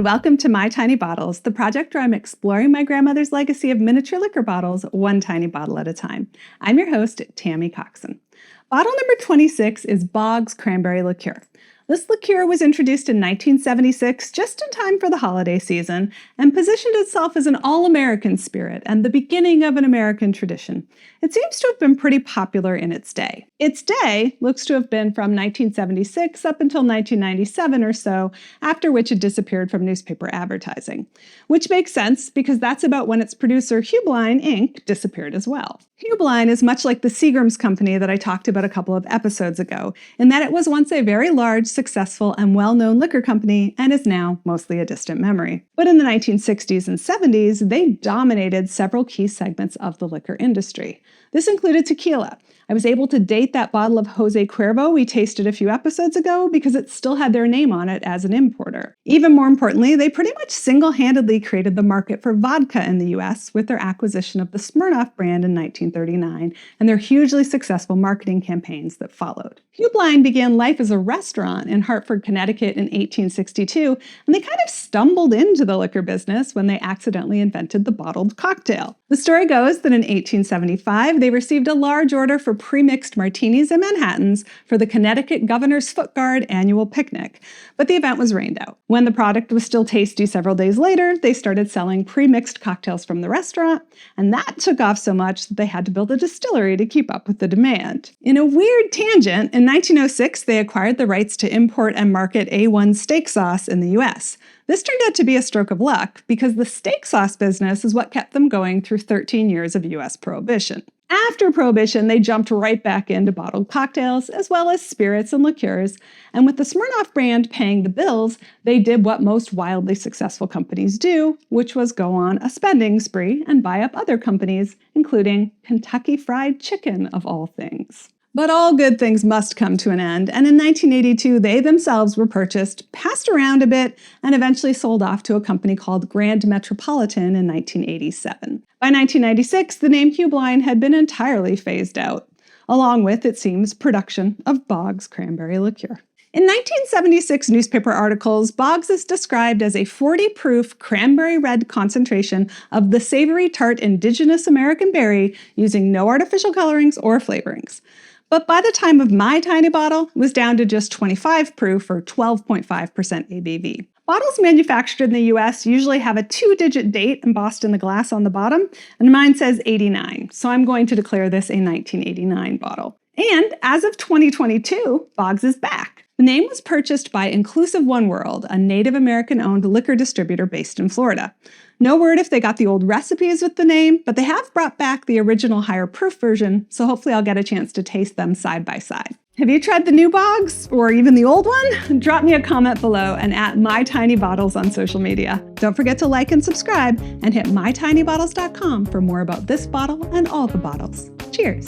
and welcome to My Tiny Bottles, the project where I'm exploring my grandmother's legacy of miniature liquor bottles, one tiny bottle at a time. I'm your host, Tammy Coxon. Bottle number 26 is Boggs Cranberry Liqueur. This liqueur was introduced in 1976, just in time for the holiday season, and positioned itself as an all-American spirit and the beginning of an American tradition. It seems to have been pretty popular in its day. Its day looks to have been from 1976 up until 1997 or so, after which it disappeared from newspaper advertising. Which makes sense, because that's about when its producer, Heublein, Inc., disappeared as well. Heublein is much like the Seagram's company that I talked about a couple of episodes ago, in that it was once a very large, successful, and well-known liquor company and is now mostly a distant memory. But in the 1960s and 70s, they dominated several key segments of the liquor industry. This included tequila. I was able to date that bottle of Jose Cuervo we tasted a few episodes ago because it still had their name on it as an importer. Even more importantly, they pretty much single-handedly created the market for vodka in the US with their acquisition of the Smirnoff brand in 1939 and their hugely successful marketing campaigns that followed. Heublein began life as a restaurant in Hartford, Connecticut in 1862, and they kind of stumbled into the liquor business when they accidentally invented the bottled cocktail. The story goes that in 1875, they received a large order for pre-mixed martinis and Manhattans for the Connecticut Governor's Foot Guard annual picnic, but the event was rained out. When the product was still tasty several days later, they started selling pre-mixed cocktails from the restaurant, and that took off so much that they had to build a distillery to keep up with the demand. In a weird tangent, in 1906, they acquired the rights to import and market A1 steak sauce in the US. This turned out to be a stroke of luck because the steak sauce business is what kept them going through 13 years of US prohibition. After Prohibition, they jumped right back into bottled cocktails, as well as spirits and liqueurs, and with the Smirnoff brand paying the bills, they did what most wildly successful companies do, which was go on a spending spree and buy up other companies, including Kentucky Fried Chicken, of all things. But all good things must come to an end, and in 1982, they themselves were purchased, passed around a bit, and eventually sold off to a company called Grand Metropolitan in 1987. By 1996, the name Heublein had been entirely phased out, along with, it seems, production of Boggs Cranberry Liqueur. In 1976 newspaper articles, Boggs is described as a 40-proof cranberry red concentration of the savory tart indigenous American berry using no artificial colorings or flavorings. But by the time of my tiny bottle, it was down to just 25 proof or 12.5% ABV. Bottles manufactured in the US usually have a 2-digit date embossed in the glass on the bottom, and mine says 89, so I'm going to declare this a 1989 bottle. And as of 2022, Boggs is back. The name was purchased by Inclusive One World, a Native American-owned liquor distributor based in Florida. No word if they got the old recipes with the name, but they have brought back the original higher proof version, so hopefully I'll get a chance to taste them side by side. Have you tried the new Boggs, or even the old one? Drop me a comment below and at MyTinyBottles on social media. Don't forget to like and subscribe, and hit mytinybottles.com for more about this bottle and all the bottles. Cheers!